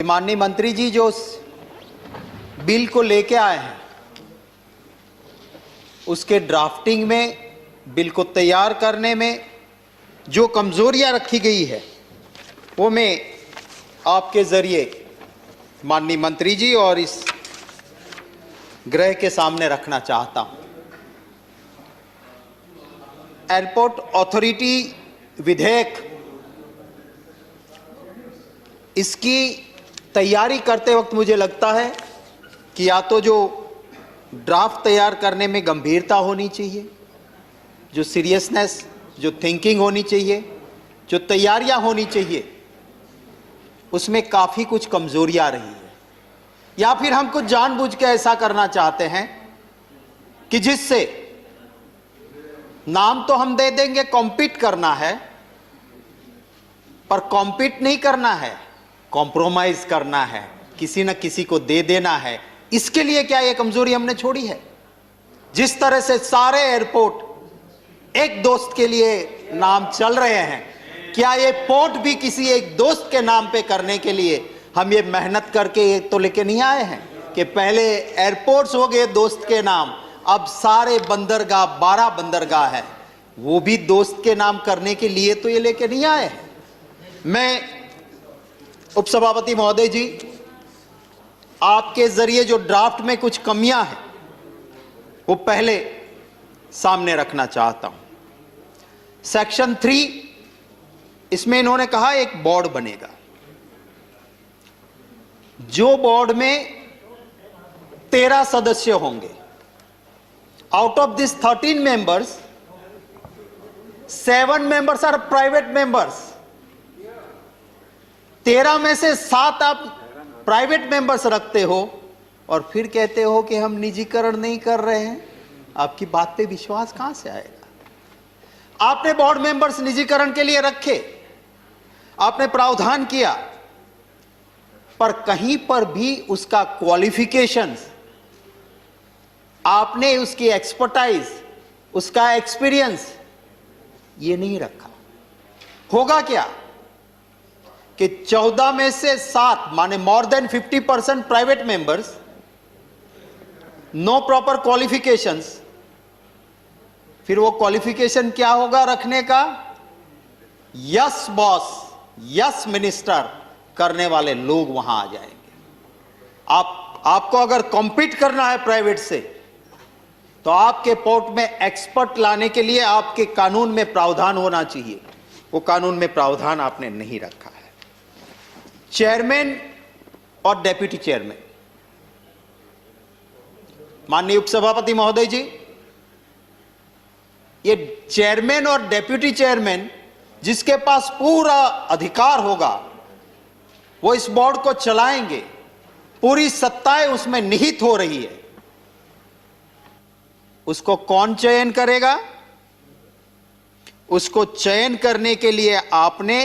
माननीय मंत्री जी जो बिल को लेके आए हैं उसके ड्राफ्टिंग में, बिल को तैयार करने में जो कमजोरियां रखी गई है वो मैं आपके जरिए माननीय मंत्री जी और इस गृह के सामने रखना चाहता हूं। एयरपोर्ट अथॉरिटी विधेयक, इसकी तैयारी करते वक्त मुझे लगता है कि या तो जो ड्राफ्ट तैयार करने में गंभीरता होनी चाहिए, जो सीरियसनेस, जो थिंकिंग होनी चाहिए, जो तैयारियां होनी चाहिए, उसमें काफ़ी कुछ कमजोरियां रही है, या फिर हम कुछ जानबूझ के ऐसा करना चाहते हैं कि जिससे नाम तो हम दे देंगे, कॉम्पीट करना है, पर कॉम्पीट नहीं करना है, कॉम्प्रोमाइज करना है, किसी न किसी को दे देना है। इसके लिए क्या ये कमजोरी हमने छोड़ी है? जिस तरह से सारे एयरपोर्ट एक दोस्त के लिए नाम चल रहे हैं, क्या ये पोर्ट भी किसी एक दोस्त के नाम पे करने के लिए हम ये मेहनत करके तो लेके नहीं आए हैं कि पहले एयरपोर्ट्स हो गए दोस्त के नाम, अब सारे बंदरगाह, 12 बंदरगाह है, वो भी दोस्त के नाम करने के लिए तो ये लेके नहीं आए हैं। मैं उपसभापति महोदय जी, आपके जरिए जो ड्राफ्ट में कुछ कमियां हैं वो पहले सामने रखना चाहता हूं। सेक्शन 3, इसमें इन्होंने कहा एक बोर्ड बनेगा, जो बोर्ड में 13 सदस्य होंगे। Out of this 13 members, 7 members are private members. 13 में से 7 आप प्राइवेट मेंबर्स रखते हो और फिर कहते हो कि हम निजीकरण नहीं कर रहे हैं। आपकी बात पे विश्वास कहां से आएगा? आपने बोर्ड मेंबर्स निजीकरण के लिए रखे, आपने प्रावधान किया, पर कहीं पर भी उसका क्वालिफिकेशंस, आपने उसकी एक्सपर्टाइज, उसका एक्सपीरियंस ये नहीं रखा। होगा क्या कि 14 में से 7, माने more than 50% private members, no proper qualifications. फिर वो क्वालिफिकेशन क्या होगा रखने का? यस बॉस, यस मिनिस्टर करने वाले लोग वहां आ जाएंगे। आपको अगर कॉम्पीट करना है प्राइवेट से, तो आपके पोर्ट में एक्सपर्ट लाने के लिए आपके कानून में प्रावधान होना चाहिए। वो कानून में प्रावधान आपने नहीं रखा है। चेयरमैन और डेप्यूटी चेयरमैन, माननीय उपसभापति महोदय जी, ये चेयरमैन और डेप्यूटी चेयरमैन जिसके पास पूरा अधिकार होगा वो इस बोर्ड को चलाएंगे, पूरी सत्ताएं उसमें निहित हो रही है। उसको कौन चयन करेगा? उसको चयन करने के लिए आपने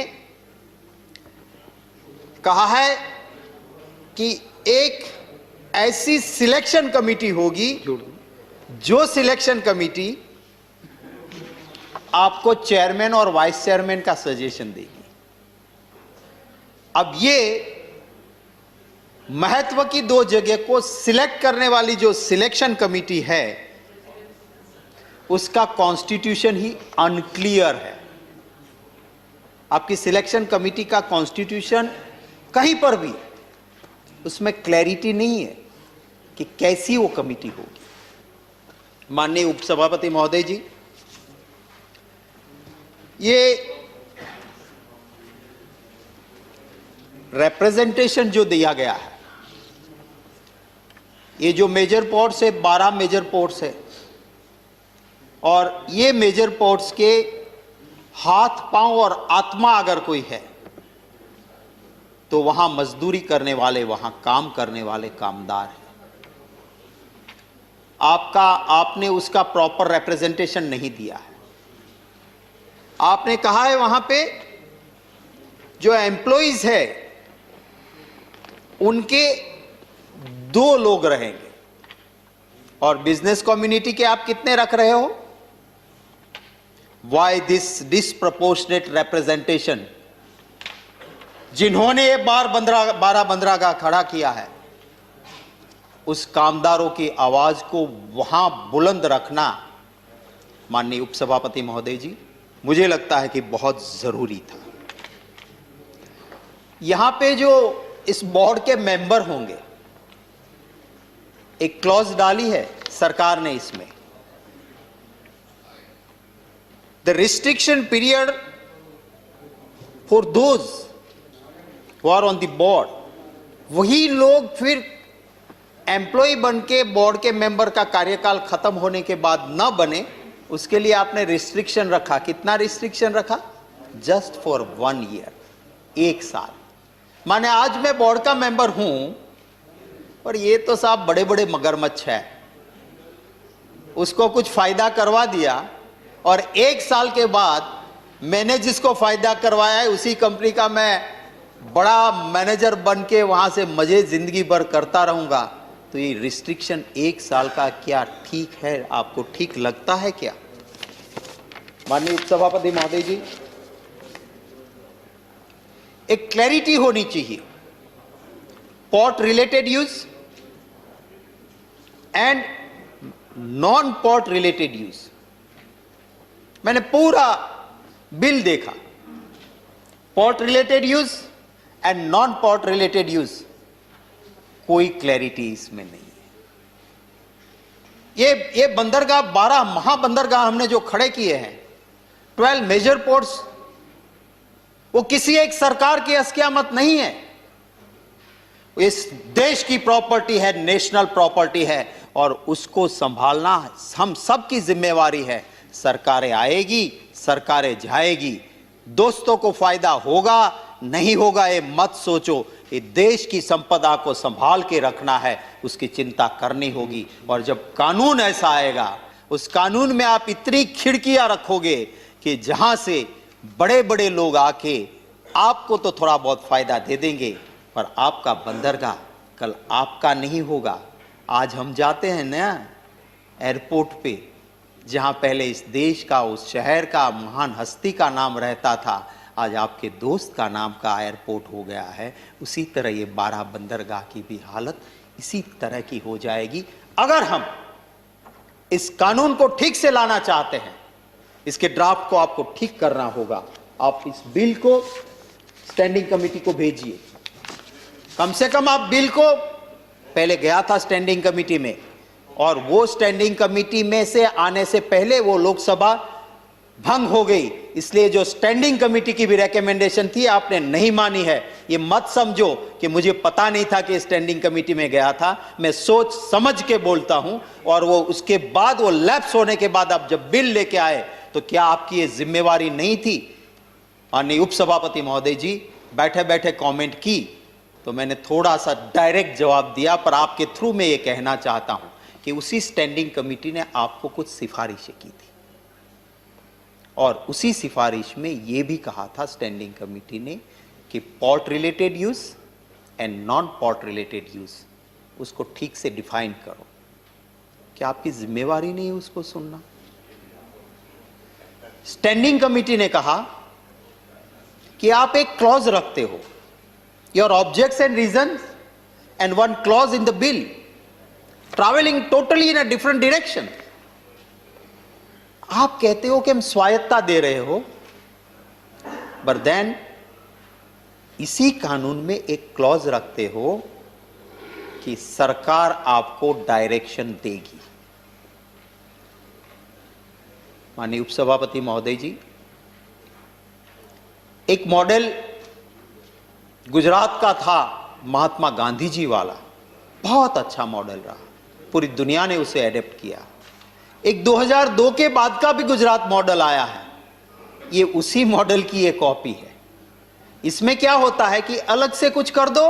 कहा है कि एक ऐसी सिलेक्शन कमिटी होगी, जो सिलेक्शन कमिटी आपको चेयरमैन और वाइस चेयरमैन का सजेशन देगी। अब ये महत्व की 2 जगह को सिलेक्ट करने वाली जो सिलेक्शन कमिटी है, उसका कॉन्स्टिट्यूशन ही अनक्लियर है। आपकी सिलेक्शन कमिटी का कॉन्स्टिट्यूशन कहीं पर भी उसमें क्लैरिटी नहीं है कि कैसी वो कमिटी होगी। माननीय उपसभापति महोदय जी, ये रिप्रेजेंटेशन जो दिया गया है, ये जो मेजर पोर्ट्स है, 12 मेजर पोर्ट्स है, और ये मेजर पोर्ट्स के हाथ पांव और आत्मा अगर कोई है तो वहां मजदूरी करने वाले, वहां काम करने वाले कामदार हैं। आपने उसका प्रॉपर रिप्रेजेंटेशन नहीं दिया है। आपने कहा है वहां पे जो एम्प्लॉइज है उनके 2 लोग रहेंगे, और बिजनेस कम्युनिटी के आप कितने रख रहे हो? Why this disproportionate representation? जिन्होंने ये 12 बंदरगाह खड़ा किया है, उस कामदारों की आवाज को वहां बुलंद रखना, माननीय उपसभापति महोदय जी, मुझे लगता है कि बहुत जरूरी था। यहां पे जो इस बोर्ड के मेंबर होंगे, एक क्लॉज डाली है सरकार ने इसमें, the restriction period for those who are on the board, वही लोग फिर एम्प्लॉय बन के बोर्ड के मेंबर का कार्यकाल खत्म होने के बाद न बने, उसके लिए आपने रिस्ट्रिक्शन रखा। कितना रिस्ट्रिक्शन रखा? जस्ट फॉर 1 ईयर, 1 साल। माने आज मैं बोर्ड का मेंबर हूं और ये तो साहब बड़े बड़े मगरमच्छ है, उसको कुछ फायदा करवा दिया और 1 साल के बाद मैंने जिसको फायदा करवाया है उसी कंपनी का मैं बड़ा मैनेजर बन के वहां से मजे जिंदगी भर करता रहूंगा। तो ये रिस्ट्रिक्शन 1 साल का क्या ठीक है? आपको ठीक लगता है क्या? माननीय उपसभापति महोदय जी, एक क्लैरिटी होनी चाहिए। Port related use and non port related use, मैंने पूरा बिल देखा। Port related use and non port related use, कोई क्लैरिटी इसमें नहीं है। ये बंदरगाह, 12 महाबंदरगाह हमने जो खड़े किए हैं, 12 मेजर पोर्ट्स, वो किसी एक सरकार की अस्कियामत नहीं है। इस देश की प्रॉपर्टी है, नेशनल प्रॉपर्टी है, और उसको संभालना हम सबकी जिम्मेवारी है। सरकारें आएगी, सरकारें जाएगी, दोस्तों को फायदा होगा नहीं होगा ये मत सोचो। ये देश की संपदा को संभाल के रखना है, उसकी चिंता करनी होगी। और जब कानून ऐसा आएगा, उस कानून में आप इतनी खिड़कियां रखोगे कि जहां से बड़े बड़े लोग आके आपको तो थोड़ा बहुत फायदा दे देंगे, पर आपका बंदरगाह कल आपका नहीं होगा। आज हम जाते हैं ना एयरपोर्ट पे, जहां पहले इस देश का, उस शहर का, महान हस्ती का नाम रहता था, आज आपके दोस्त का नाम का एयरपोर्ट हो गया है। उसी तरह ये 12 बंदरगाह की भी हालत इसी तरह की हो जाएगी। अगर हम इस कानून को ठीक से लाना चाहते हैं, इसके ड्राफ्ट को आपको ठीक करना होगा। आप इस बिल को स्टैंडिंग कमेटी को भेजिए। कम से कम आप बिल को, पहले गया था स्टैंडिंग कमेटी में, और वो स्टैंडिंग कमेटी में से आने से पहले वो लोकसभा भंग हो गई, इसलिए जो स्टैंडिंग कमेटी की भी रिकमेंडेशन थी आपने नहीं मानी है। ये मत समझो कि मुझे पता नहीं था कि स्टैंडिंग कमेटी में गया था, मैं सोच समझ के बोलता हूं। और वो उसके बाद, वो लैप्स होने के बाद आप जब बिल लेके आए, तो क्या आपकी ये जिम्मेवारी नहीं थी? माननीय उपसभापति महोदय जी, बैठे बैठे कमेंट की तो मैंने थोड़ा सा डायरेक्ट जवाब दिया, पर आपके थ्रू में ये कहना चाहता हूं कि उसी स्टैंडिंग कमेटी ने आपको कुछ सिफारिशें की थी, और उसी सिफारिश में ये भी कहा था स्टैंडिंग कमेटी ने कि port related use and non port related use, उसको ठीक से डिफाइन करो। क्या आपकी जिम्मेवारी नहीं है उसको सुनना? स्टैंडिंग कमेटी ने कहा कि आप एक क्लॉज रखते हो, your objects and reasons and one clause in the bill travelling totally in a different direction. आप कहते हो कि हम स्वायत्ता दे रहे हो, बट देन इसी कानून में एक क्लॉज रखते हो कि सरकार आपको डायरेक्शन देगी। माननीय उपसभापति महोदय जी, एक मॉडल गुजरात का था, महात्मा गांधी जी वाला, बहुत अच्छा मॉडल रहा, पूरी दुनिया ने उसे एडेप्ट किया। एक 2002 के बाद का भी गुजरात मॉडल आया है, ये उसी मॉडल की एक कॉपी है। इसमें क्या होता है कि अलग से कुछ कर दो,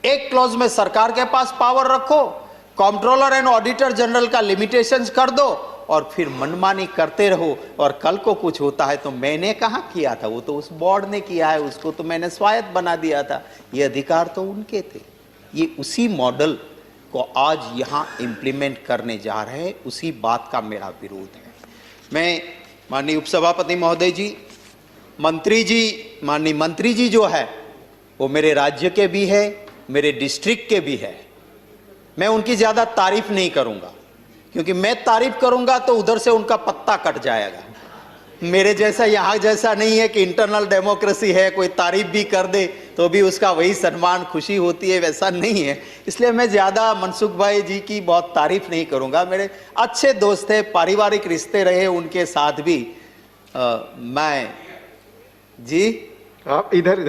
एक क्लॉज में सरकार के पास पावर रखो, कंट्रोलर एंड ऑडिटर जनरल का लिमिटेशंस कर दो, और फिर मनमानी करते रहो। और कल को कुछ होता है तो मैंने कहां किया था, वो तो उस बोर्ड ने किया है, उसको तो मैंने स्वायत्त बना दिया था, ये अधिकार तो उनके थे। ये उसी मॉडल को आज यहां इंप्लीमेंट करने जा रहे हैं, उसी बात का मेरा विरोध है। मैं माननीय उपसभापति महोदय जी, माननीय मंत्री जी जो है, वो मेरे राज्य के भी है, मेरे डिस्ट्रिक्ट के भी है। मैं उनकी ज़्यादा तारीफ नहीं करूंगा, क्योंकि मैं तारीफ करूंगा तो उधर से उनका पत्ता कट जाएगा। मेरे जैसा यहाँ जैसा नहीं है कि इंटरनल डेमोक्रेसी है, कोई तारीफ भी कर दे तो भी उसका वही सम्मान खुशी होती है, वैसा नहीं है। इसलिए मैं ज़्यादा मनसुख भाई जी की बहुत तारीफ नहीं करूँगा। मेरे अच्छे दोस्त हैं, पारिवारिक रिश्ते रहे उनके साथ भी। मैं जी आप इधर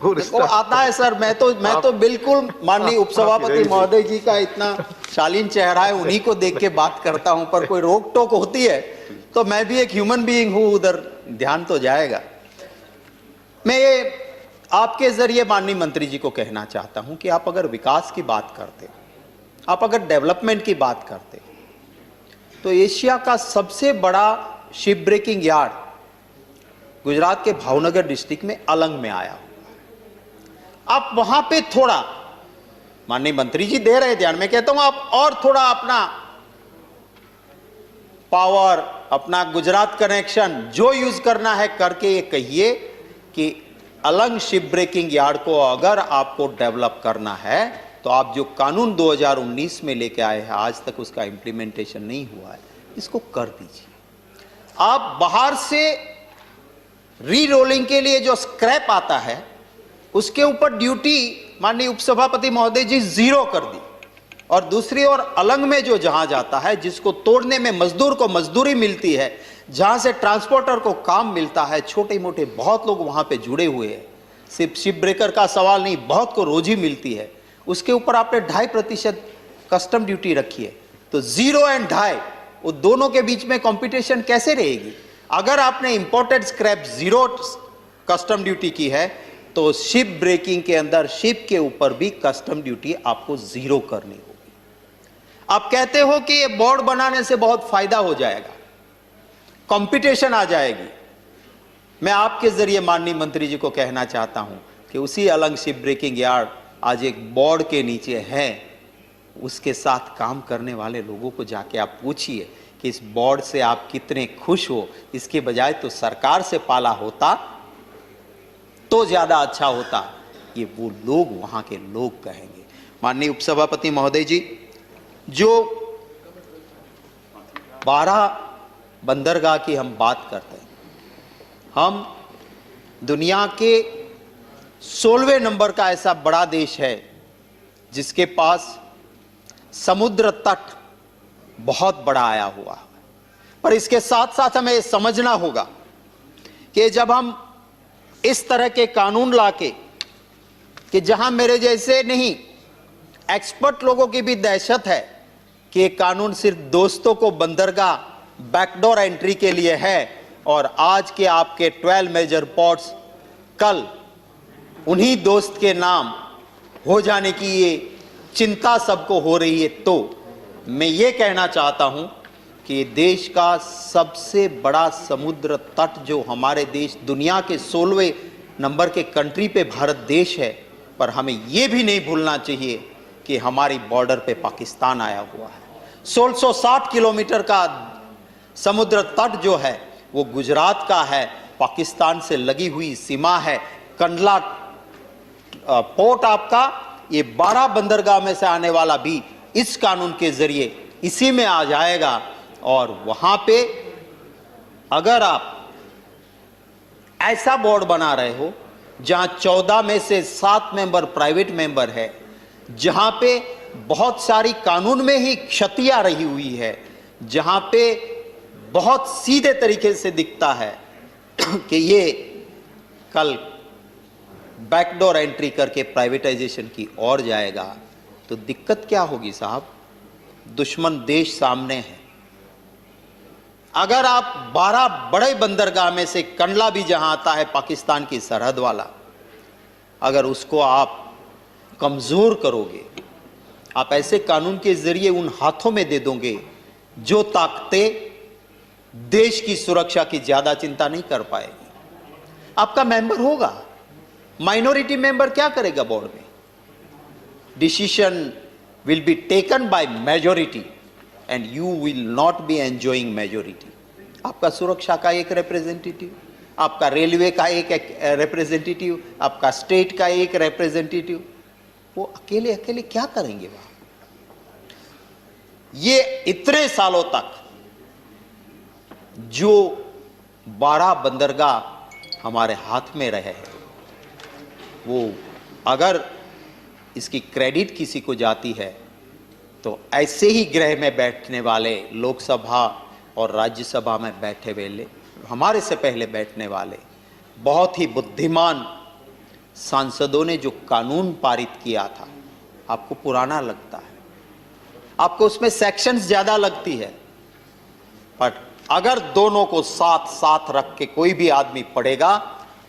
वो आता है सर। मैं तो बिल्कुल माननीय उपसभापति महोदय जी का इतना शालीन चेहरा है, उन्हीं को देख के बात करता हूं। पर कोई रोक टोक होती है तो मैं भी एक ह्यूमन बीइंग हूं, उधर ध्यान तो जाएगा। मैं ये आपके जरिए माननीय मंत्री जी को कहना चाहता हूं कि आप अगर विकास की बात करते, आप अगर डेवलपमेंट की बात करते, तो एशिया का सबसे बड़ा शिप ब्रेकिंग यार्ड गुजरात के भावनगर डिस्ट्रिक्ट में अलंग में आया। आप वहां पे थोड़ा, माननीय मंत्री जी दे रहे ध्यान, मैं कहता हूं आप और थोड़ा अपना पावर, अपना गुजरात कनेक्शन जो यूज करना है करके ये कहिए कि अलंग शिप ब्रेकिंग यार्ड को अगर आपको डेवलप करना है तो आप जो कानून 2019 में लेके आए हैं, आज तक उसका इंप्लीमेंटेशन नहीं हुआ है, इसको कर दीजिए। आप बाहर से री रोलिंग के लिए जो स्क्रैप आता है उसके ऊपर ड्यूटी माननीय उपसभापति महोदय जी जीरो कर दी, और दूसरी ओर अलंग में जो जहां जाता है, जिसको तोड़ने में मजदूर को मजदूरी मिलती है, जहां से ट्रांसपोर्टर को काम मिलता है, छोटे मोटे बहुत लोग वहां पे जुड़े हुए हैं। सिर्फ शिप ब्रेकर का सवाल नहीं, बहुत को रोजी मिलती है, उसके ऊपर आपने 2.5% कस्टम ड्यूटी रखी है। तो 0 और 2.5, वो दोनों के बीच में कंपटीशन कैसे रहेगी? अगर आपने इंपोर्टेड स्क्रैप 0 कस्टम ड्यूटी की है तो शिप ब्रेकिंग के अंदर शिप के ऊपर भी कस्टम ड्यूटी आपको 0 करनी होगी। आप कहते हो कि ये बोर्ड बनाने से बहुत फायदा हो जाएगा, कंपटीशन आ जाएगी। मैं आपके जरिए माननीय मंत्री जी को कहना चाहता हूं कि उसी अलंग शिप ब्रेकिंग यार्ड आज एक बोर्ड के नीचे है, उसके साथ काम करने वाले लोगों को जाके आप पूछिए कि इस बोर्ड से आप कितने खुश हो। इसके बजाय तो सरकार से पाला होता तो ज्यादा अच्छा होता, ये वो लोग वहां के लोग कहेंगे। माननीय उपसभापति महोदय जी, जो 12 बंदरगाह की हम बात करते हैं, हम दुनिया के 16वें नंबर का ऐसा बड़ा देश है जिसके पास समुद्र तट बहुत बड़ा आया हुआ है। पर इसके साथ साथ हमें समझना होगा कि जब हम इस तरह के कानून लाके, कि जहां मेरे जैसे नहीं एक्सपर्ट लोगों की भी दहशत है कि ये कानून सिर्फ दोस्तों को बंदरगाह बैकडोर एंट्री के लिए है, और आज के आपके 12 मेजर पोर्ट्स कल उन्हीं दोस्त के नाम हो जाने की ये चिंता सबको हो रही है, तो मैं ये कहना चाहता हूं कि देश का सबसे बड़ा समुद्र तट जो हमारे देश, दुनिया के 16वें नंबर के कंट्री पे भारत देश है, पर हमें ये भी नहीं भूलना चाहिए कि हमारी बॉर्डर पे पाकिस्तान आया हुआ है। 1660 किलोमीटर का समुद्र तट जो है वो गुजरात का है, पाकिस्तान से लगी हुई सीमा है। कंडला पोर्ट आपका, ये 12 बंदरगाह में से आने वाला भी इस कानून के जरिए इसी में आ जाएगा। और वहां पे अगर आप ऐसा बोर्ड बना रहे हो जहां 14 में से 7 मेंबर प्राइवेट मेंबर है, जहां पे बहुत सारी कानून में ही क्षतियां रही हुई है, जहां पे बहुत सीधे तरीके से दिखता है कि ये कल बैकडोर एंट्री करके प्राइवेटाइजेशन की ओर जाएगा, तो दिक्कत क्या होगी साहब? दुश्मन देश सामने है। अगर आप 12 बड़े बंदरगाह में से कंडला भी जहां आता है पाकिस्तान की सरहद वाला, अगर उसको आप कमजोर करोगे, आप ऐसे कानून के जरिए उन हाथों में दे दोगे जो ताकतें देश की सुरक्षा की ज्यादा चिंता नहीं कर पाएगी। आपका मेंबर होगा, माइनॉरिटी मेंबर क्या करेगा बोर्ड में? Decision will be taken by majority and you will not be enjoying majority. आपका सुरक्षा का एक रिप्रेजेंटेटिव, आपका रेलवे का एक रिप्रेजेंटेटिव, आपका स्टेट का एक रिप्रेजेंटेटिव, वो अकेले अकेले क्या करेंगे वहां? ये इतने सालों तक जो 12 बंदरगाह हमारे हाथ में रहे हैं, वो अगर इसकी क्रेडिट किसी को जाती है तो ऐसे ही गृह में बैठने वाले, लोकसभा और राज्यसभा में बैठे वाले, हमारे से पहले बैठने वाले बहुत ही बुद्धिमान सांसदों ने जो कानून पारित किया था, आपको पुराना लगता है, आपको उसमें सेक्शंस ज्यादा लगती है, पर अगर दोनों को साथ साथ रख के कोई भी आदमी पढ़ेगा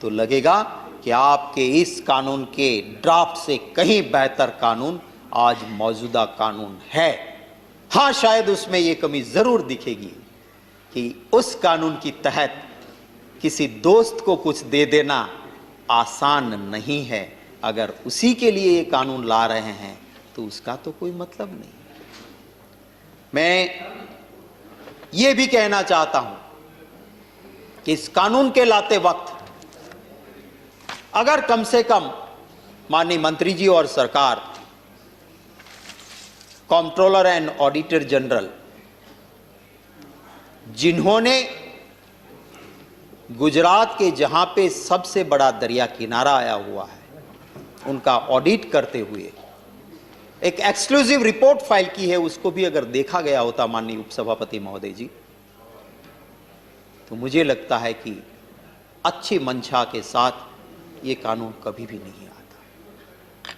तो लगेगा कि आपके इस कानून के ड्राफ्ट से कहीं बेहतर कानून आज मौजूदा कानून है। हां, शायद उसमें यह कमी जरूर दिखेगी कि उस कानून की तहत किसी दोस्त को कुछ दे देना आसान नहीं है। अगर उसी के लिए ये कानून ला रहे हैं तो उसका तो कोई मतलब नहीं। मैं ये भी कहना चाहता हूं कि इस कानून के लाते वक्त अगर कम से कम माननीय मंत्री जी और सरकार, कंट्रोलर एंड ऑडिटर जनरल, जिन्होंने गुजरात के जहां पे सबसे बड़ा दरिया किनारा आया हुआ है, उनका ऑडिट करते हुए एक एक्सक्लूसिव रिपोर्ट फाइल की है, उसको भी अगर देखा गया होता माननीय उपसभापति महोदय जी, तो मुझे लगता है कि अच्छी मंशा के साथ ये कानून कभी भी नहीं आता।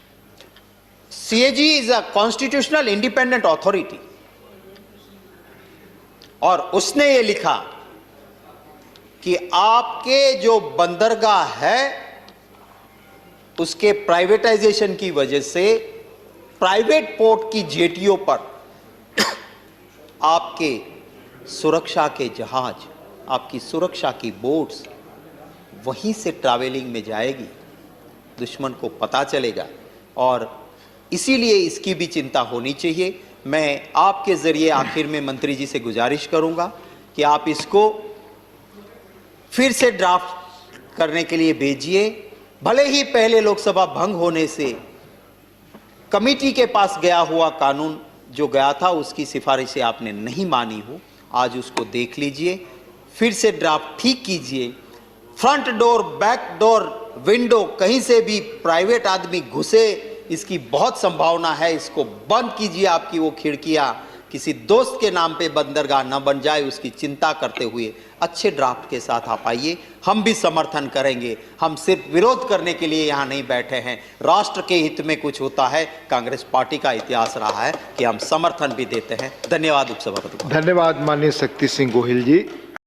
CAG is a constitutional independent authority, और उसने ये लिखा कि आपके जो बंदरगाह है उसके प्राइवेटाइजेशन की वजह से प्राइवेट पोर्ट की जेटियों पर आपके सुरक्षा के जहाज, आपकी सुरक्षा की बोट्स वहीं से ट्रैवलिंग में जाएगी, दुश्मन को पता चलेगा, और इसीलिए इसकी भी चिंता होनी चाहिए। मैं आपके जरिए आखिर में मंत्री जी से गुजारिश करूंगा कि आप इसको फिर से ड्राफ्ट करने के लिए भेजिए। भले ही पहले लोकसभा भंग होने से कमिटी के पास गया हुआ कानून जो गया था उसकी सिफारिशें आपने नहीं मानी हो, आज उसको देख लीजिए, फिर से ड्राफ्ट ठीक कीजिए। Front door, back door, window, कहीं से भी प्राइवेट आदमी घुसे इसकी बहुत संभावना है, इसको बंद कीजिए। आपकी वो खिड़कियां किसी दोस्त के नाम पे बंदरगाह न बन जाए, उसकी चिंता करते हुए अच्छे ड्राफ्ट के साथ आप आइए, हम भी समर्थन करेंगे। हम सिर्फ विरोध करने के लिए यहाँ नहीं बैठे हैं, राष्ट्र के हित में कुछ होता है, कांग्रेस पार्टी का इतिहास रहा है कि हम समर्थन भी देते हैं। धन्यवाद उपसभापति। धन्यवाद माननीय शक्ति सिंह गोहिल जी।